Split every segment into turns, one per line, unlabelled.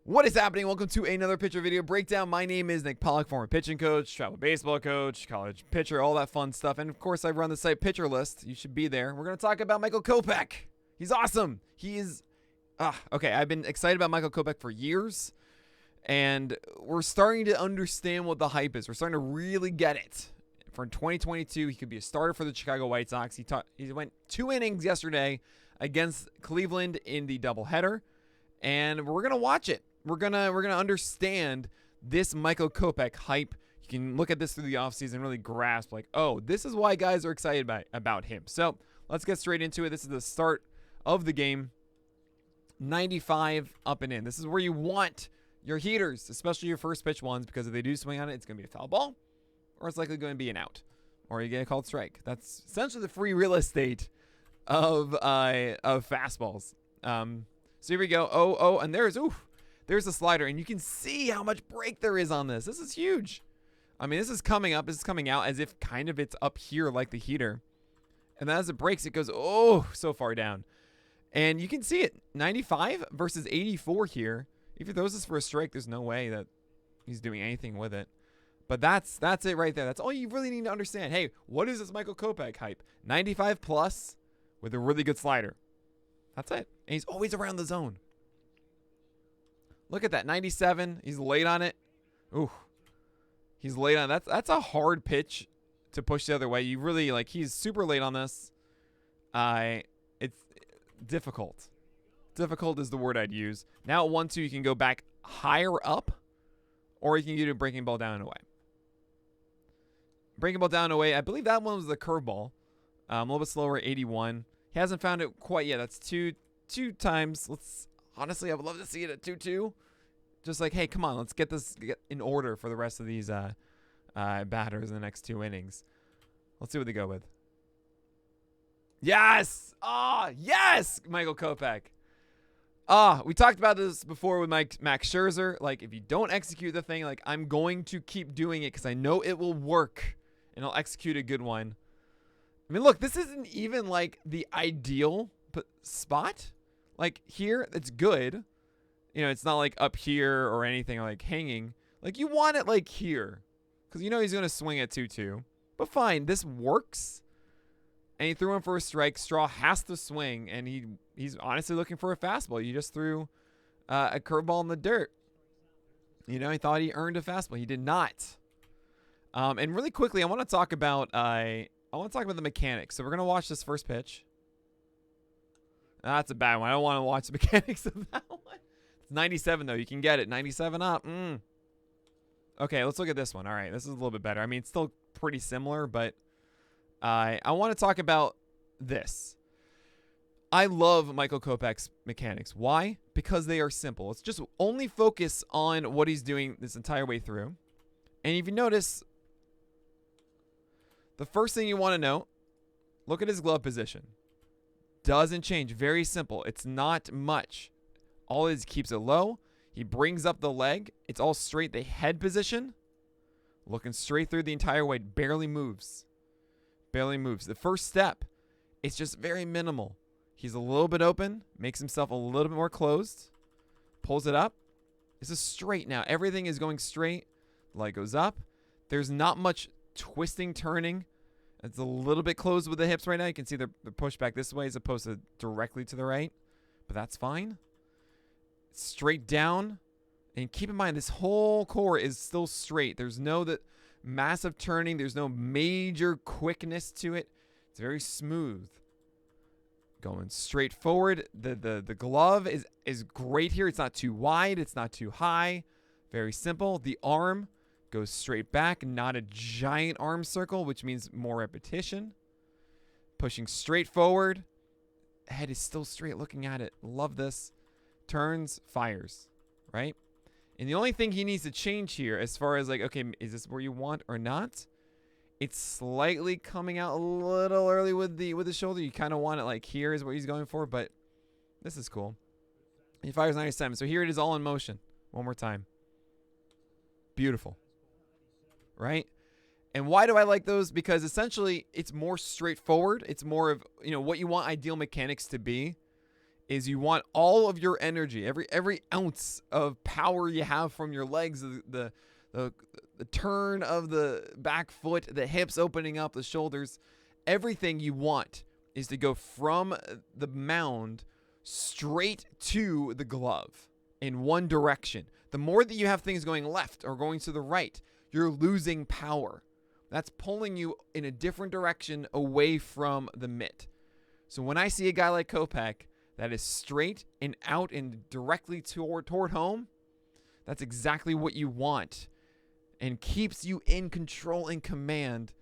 What is happening? Welcome to another pitcher video breakdown. My name is Nick Pollack, former pitching coach, travel baseball coach, college pitcher, all that fun stuff. And of course, I run the site Pitcher List. You should be there. We're going to talk about Michael Kopech. He's awesome. He is okay. I've been excited about Michael Kopech for years, and we're starting to understand what the hype is. We're starting to really get it. For 2022, he could be a starter for the Chicago White Sox. He went 2 innings yesterday against Cleveland in the doubleheader, and we're going to watch it. We're gonna understand this Michael Kopech hype. You can look at this through the offseason and really grasp, like, oh, this is why guys are excited about him. So let's get straight into it. This is the start of the game. 95 up and in. This is where you want your heaters, especially your first pitch ones, because if they do swing on it, it's going to be a foul ball, or it's likely going to be an out, or you get a called strike. That's essentially the free real estate of fastballs. So here we go. Oh, and there's a slider, and you can see how much break there is on this. This is huge. I mean, this is coming up. This is coming out as if kind of it's up here like the heater. And then as it breaks, it goes, so far down. And you can see it. 95 versus 84 here. If he throws this for a strike, there's no way that he's doing anything with it. But that's it right there. That's all you really need to understand. Hey, what is this Michael Kopech hype? 95 plus with a really good slider. That's it. And he's always around the zone. Look at that, 97. He's late on it. Ooh, he's late on it. That's a hard pitch to push the other way. You really he's super late on this. It's difficult. Difficult is the word I'd use. Now at 1-2, you can go back higher up, or you can get a breaking ball down and away. Breaking ball down and away. I believe that one was the curveball. A little bit slower, 81. He hasn't found it quite yet. That's two times. Honestly, I would love to see it at 2-2. Just like, hey, come on, let's get this in order for the rest of these batters in the next 2 innings. Let's see what they go with. Yes! Yes! Michael Kopech. We talked about this before with Max Scherzer. Like, if you don't execute the thing, I'm going to keep doing it because I know it will work, and I'll execute a good one. I mean, look, this isn't even, the ideal spot. Here, it's good. You know, it's not up here or anything hanging. You want it here. Because you know he's going to swing at 2-2. But fine, this works. And he threw him for a strike. Straw has to swing. And he's honestly looking for a fastball. You just threw a curveball in the dirt. You know, he thought he earned a fastball. He did not. And really quickly, I want to talk about the mechanics. So we're going to watch this first pitch. That's a bad one. I don't want to watch the mechanics of that one. It's 97, though. You can get it. 97 up. Okay, let's look at this one. All right, this is a little bit better. I mean, it's still pretty similar, but I want to talk about this. I love Michael Kopech's mechanics. Why? Because they are simple. Let's just only focus on what he's doing this entire way through. And if you notice, the first thing you want to know, look at his glove position. Doesn't change. Very simple. It's not much. All it is, keeps it low. He brings up the leg. It's all straight. The head position, looking straight through the entire way. Barely moves. Barely moves. The first step, it's just very minimal. He's a little bit open. Makes himself a little bit more closed. Pulls it up. This is straight now. Everything is going straight. Leg goes up. There's not much twisting, turning. It's a little bit closed with the hips right now. You can see they're pushed back this way as opposed to directly to the right. But that's fine. Straight down. And keep in mind, this whole core is still straight. There's no massive turning. There's no major quickness to it. It's very smooth. Going straight forward. The glove is great here. It's not too wide. It's not too high. Very simple. The arm goes straight back, not a giant arm circle, which means more repetition. Pushing straight forward. Head is still straight looking at it. Love this. Turns, fires, right? And the only thing he needs to change here as far as okay, is this where you want or not? It's slightly coming out a little early with the shoulder. You kind of want it here is what he's going for, but this is cool. He fires 97. So here it is all in motion. One more time. Beautiful. Right? And why do I like those? Because essentially it's more straightforward. It's more of, what you want ideal mechanics to be is you want all of your energy, every ounce of power you have from your legs, the turn of the back foot, the hips opening up, the shoulders, everything you want is to go from the mound straight to the glove in one direction. The more that you have things going left or going to the right, you're losing power. That's pulling you in a different direction away from the mitt. So when I see a guy like Kopech that is straight and out and directly toward home, that's exactly what you want and keeps you in control and command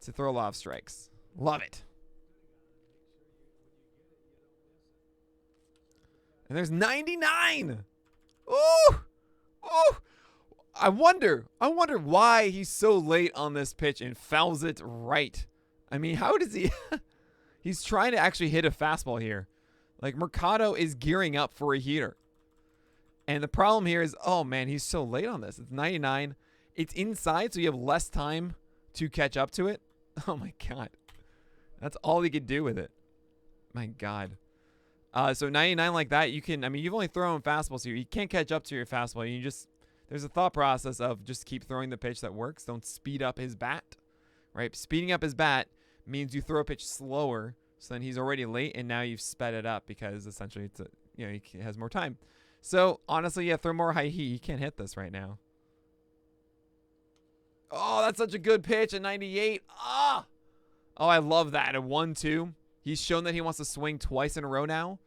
to throw a lot of strikes. Love it. And there's 99. Ooh! Ooh! I wonder why he's so late on this pitch and fouls it right. I mean, how does he... He's trying to actually hit a fastball here. Like, Mercado is gearing up for a heater. And the problem here is, oh, man, he's so late on this. It's 99. It's inside, so you have less time to catch up to it. Oh, my God. That's all he could do with it. My God. So 99 like that, you can... I mean, you've only thrown fastballs here. You can't catch up to your fastball. You just... There's a thought process of just keep throwing the pitch that works. Don't speed up his bat. Right? Speeding up his bat means you throw a pitch slower, so then he's already late, and now you've sped it up because essentially it's he has more time. So honestly, yeah, throw more high heat. He can't hit this right now. Oh, that's such a good pitch at 98. Ah, oh, I love that at 1-2. He's shown that he wants to swing twice in a row now.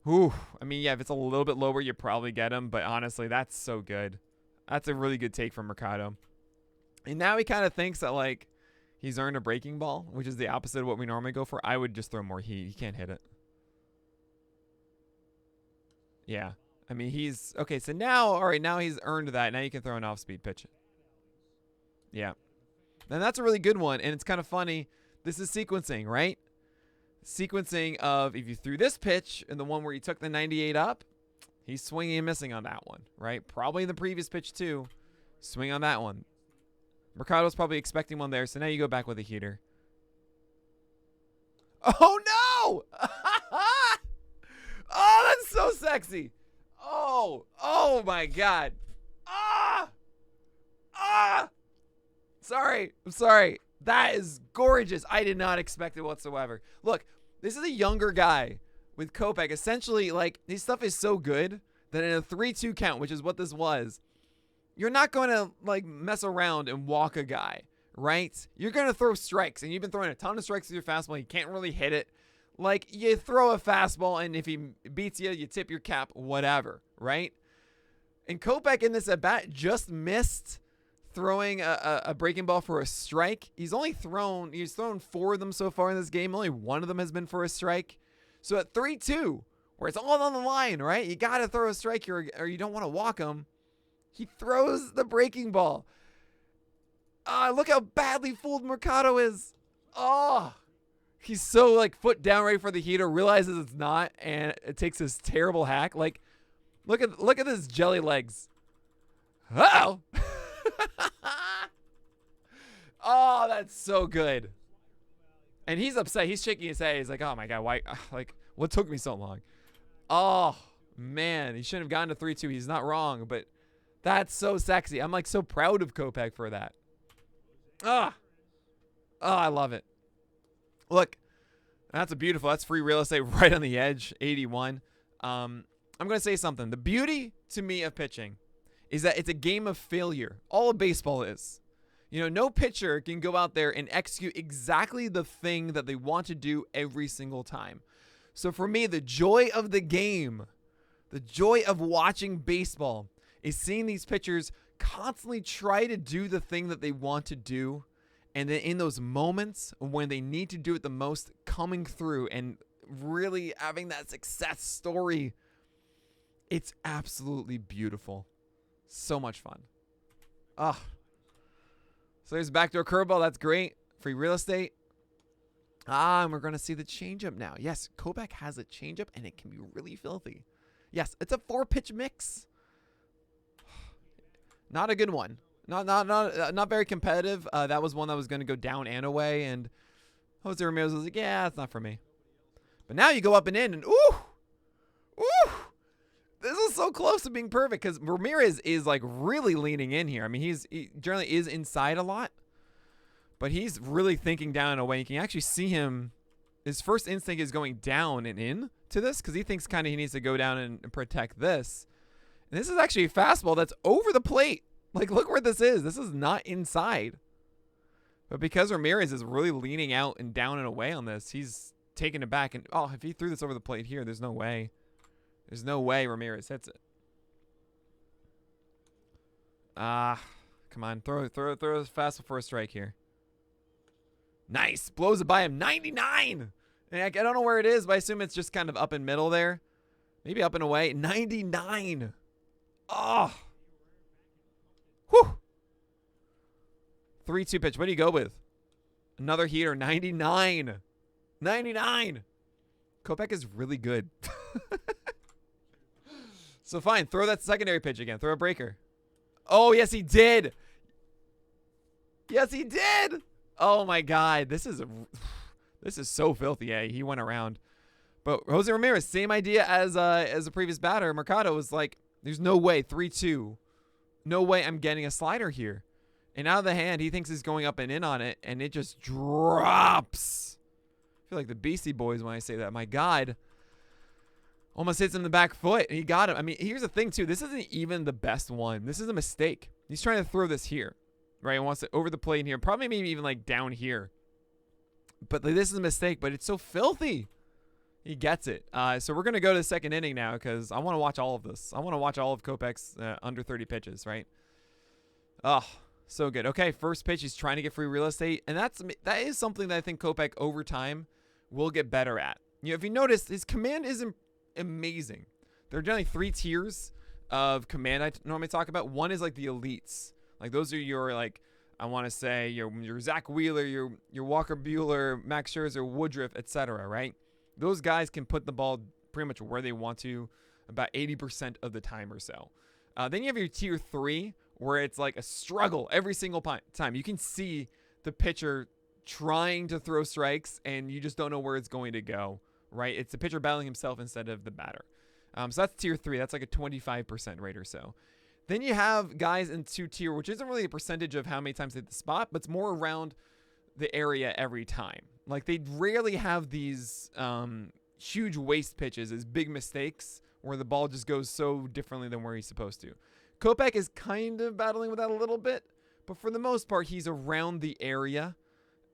Ooh, I mean, yeah, if it's a little bit lower, you probably get him, but honestly, that's so good. That's a really good take from Mercado. And now he kind of thinks that like he's earned a breaking ball, which is the opposite of what we normally go for. I would just throw more heat. He can't hit it. Yeah. I mean, he's... Okay, so now... All right, now he's earned that. Now you can throw an off-speed pitch. Yeah. And that's a really good one. And it's kind of funny. This is sequencing, right? Sequencing of if you threw this pitch and the one where he took the 98 up, he's swinging and missing on that one, right? Probably the previous pitch, too. Swing on that one. Mercado's probably expecting one there, so now you go back with a heater. Oh, no! Oh, that's so sexy. Oh my God. Sorry. I'm sorry. That is gorgeous. I did not expect it whatsoever. Look, this is a younger guy with Kopech. Essentially, like, his stuff is so good that in a 3-2 count, which is what this was, you're not going to, like, mess around and walk a guy, right? You're going to throw strikes, and you've been throwing a ton of strikes with your fastball. You can't really hit it. Like, you throw a fastball, and if he beats you, you tip your cap, whatever, right? And Kopech in this at-bat just missed throwing a breaking ball for a strike. He's thrown 4 of them so far in this game. Only one of them has been for a strike. So at 3-2, where it's all on the line, right? You got to throw a strike here, or you don't want to walk him. He throws the breaking ball. Look how badly fooled Mercado is. Oh, he's so like foot down right for the heater, realizes it's not, and it takes this terrible hack. Like, look at this jelly legs. Uh-oh. Oh, that's so good. And he's upset. He's shaking his head. He's like, oh my God, why? Like, what took me so long? Oh man, he shouldn't have gotten to 3-2. He's not wrong, but that's so sexy. I'm like so proud of Kopech for that. Oh, I love it. Look, that's that's free real estate right on the edge, 81. I'm going to say something. The beauty to me of pitching is that it's a game of failure. All of baseball is. You know, no pitcher can go out there and execute exactly the thing that they want to do every single time. So for me, the joy of the game, the joy of watching baseball is seeing these pitchers constantly try to do the thing that they want to do. And then in those moments when they need to do it the most, coming through and really having that success story, it's absolutely beautiful. So much fun. So there's backdoor curveball. That's great. Free real estate. And we're going to see the changeup now. Yes, Kopech has a changeup, and it can be really filthy. Yes, it's a 4-pitch mix. Not a good one. Not very competitive. That was one that was going to go down and away, and Jose Ramirez was like, yeah, that's not for me. But now you go up and in, and ooh, Woo! This is so close to being perfect because Ramirez is like really leaning in here. I mean, he generally is inside a lot, but he's really thinking down in a way. You can actually see him. His first instinct is going down and in to this because he thinks kind of he needs to go down and protect this. And this is actually a fastball that's over the plate. Like, look where this is. This is not inside. But because Ramirez is really leaning out and down and away on this, he's taking it back. And, oh, if he threw this over the plate here, there's no way. There's no way Ramirez hits it. Come on. Throw a fastball for a strike here. Nice. Blows it by him. 99. And I don't know where it is, but I assume it's just kind of up in middle there. Maybe up and away. 99. Oh. Whew. 3-2 pitch. What do you go with? Another heater. 99. 99. Kopech is really good. So fine. Throw that secondary pitch again. Throw a breaker. Oh, yes, he did. Yes, he did. Oh, my God. This is so filthy. Yeah, he went around. But Jose Ramirez, same idea as the previous batter. Mercado was like, there's no way. 3-2. No way I'm getting a slider here. And out of the hand, he thinks he's going up and in on it, and it just drops. I feel like the Beastie Boys when I say that. My God. Almost hits him in the back foot. And he got him. I mean, here's the thing, too. This isn't even the best one. This is a mistake. He's trying to throw this here. Right? He wants it over the plate here. Probably maybe even like down here. But like, this is a mistake, but it's so filthy. He gets it. So we're going to go to the second inning now because I want to watch all of this. I want to watch all of Kopech's under 30 pitches, right? Oh, so good. Okay, first pitch, he's trying to get free real estate. And that is something that I think Kopech over time will get better at. You know, if you notice, his command isn't amazing. There are generally 3 tiers of command I normally talk about. One is like the elites. Like those are your, like, I want to say your Zach Wheeler, your Walker Buehler, Max Scherzer, Woodruff, etc. Right? Those guys can put the ball pretty much where they want to about 80% of the time or so. Then you have your tier 3 where it's like a struggle every single time. You can see the pitcher trying to throw strikes and you just don't know where it's going to go, right? It's the pitcher battling himself instead of the batter. So that's tier 3. That's like a 25% rate or so. Then you have guys in 2 tier, which isn't really a percentage of how many times they hit the spot, but it's more around the area every time. Like they rarely have these huge waste pitches as big mistakes where the ball just goes so differently than where he's supposed to. Kopech is kind of battling with that a little bit, but for the most part, he's around the area.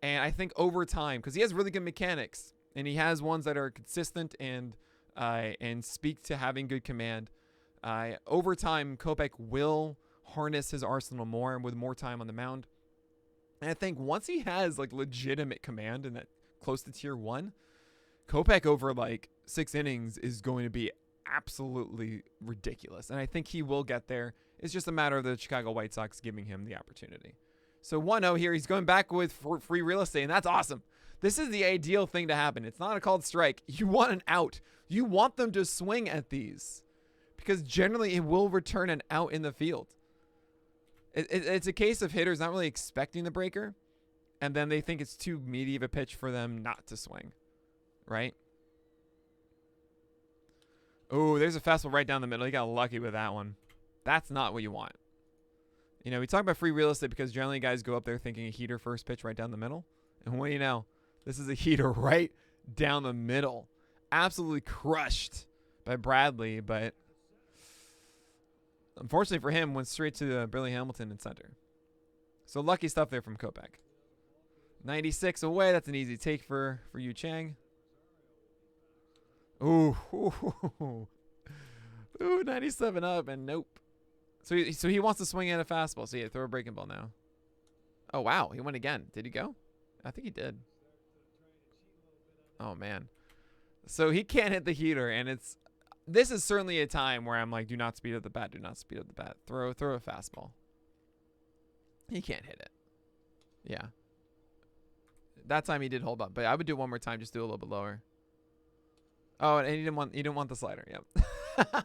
And I think over time, because he has really good mechanics, and he has ones that are consistent and speak to having good command. Over time, Kopech will harness his arsenal more and with more time on the mound. And I think once he has like legitimate command and that close to tier 1, Kopech over like 6 innings is going to be absolutely ridiculous. And I think he will get there. It's just a matter of the Chicago White Sox giving him the opportunity. So 1-0 here. He's going back with free real estate, and that's awesome. This is the ideal thing to happen. It's not a called strike. You want an out. You want them to swing at these because generally it will return an out in the field. It's a case of hitters not really expecting the breaker, and then they think it's too meaty of a pitch for them not to swing, right? Oh, there's a fastball right down the middle. He got lucky with that one. That's not what you want. You know, we talk about free real estate because generally guys go up there thinking a heater first pitch right down the middle. And what do you know? This is a heater right down the middle. Absolutely crushed by Bradley, but unfortunately for him, went straight to Billy Hamilton in center. So lucky stuff there from Kopech. 96 away. That's an easy take for you, Chang. Ooh, 97 up, and nope. So he wants to swing at a fastball. So yeah, throw a breaking ball now. Oh, wow. He went again. Did he go? I think he did. Oh, man. So he can't hit the heater, and this is certainly a time where I'm like, do not speed up the bat. Do not speed up the bat. Throw a fastball. He can't hit it. Yeah. That time he did hold up, but I would do it one more time. Just do it a little bit lower. Oh, and he didn't want the slider. Yep.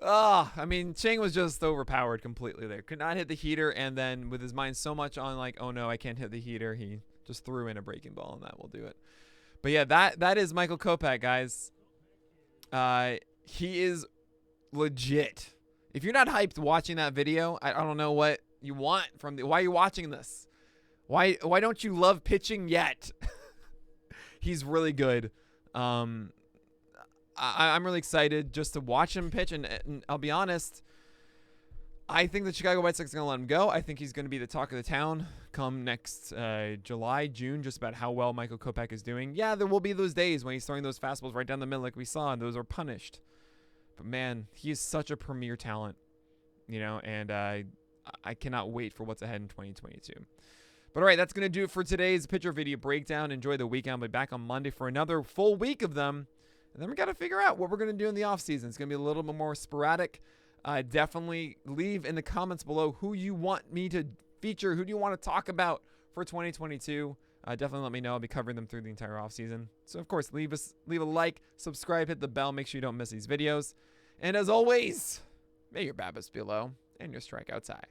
I mean, Chang was just overpowered completely there. Could not hit the heater, and then with his mind so much on like, oh no, I can't hit the heater, he just threw in a breaking ball, and that will do it. But yeah, that is Michael Kopech, guys. He is legit. If you're not hyped watching that video, I don't know what you want from why are you watching this? Why don't you love pitching yet? He's really good. I'm really excited just to watch him pitch, and I'll be honest, I think the Chicago White Sox are going to let him go. I think he's going to be the talk of the town come next July, June, just about how well Michael Kopech is doing. Yeah, there will be those days when he's throwing those fastballs right down the middle like we saw, and those are punished. But, man, he is such a premier talent, and I cannot wait for what's ahead in 2022. But, all right, that's going to do it for today's pitcher video breakdown. Enjoy the weekend. I'll be back on Monday for another full week of them. And then we got to figure out what we're going to do in the offseason. It's going to be a little bit more sporadic. Definitely leave in the comments below who you want me to feature, who do you want to talk about for 2022. Definitely let me know. I'll be covering them through the entire offseason. So, of course, leave a like, subscribe, hit the bell. Make sure you don't miss these videos. And as always, may your BABIPs be low and your strikeouts high.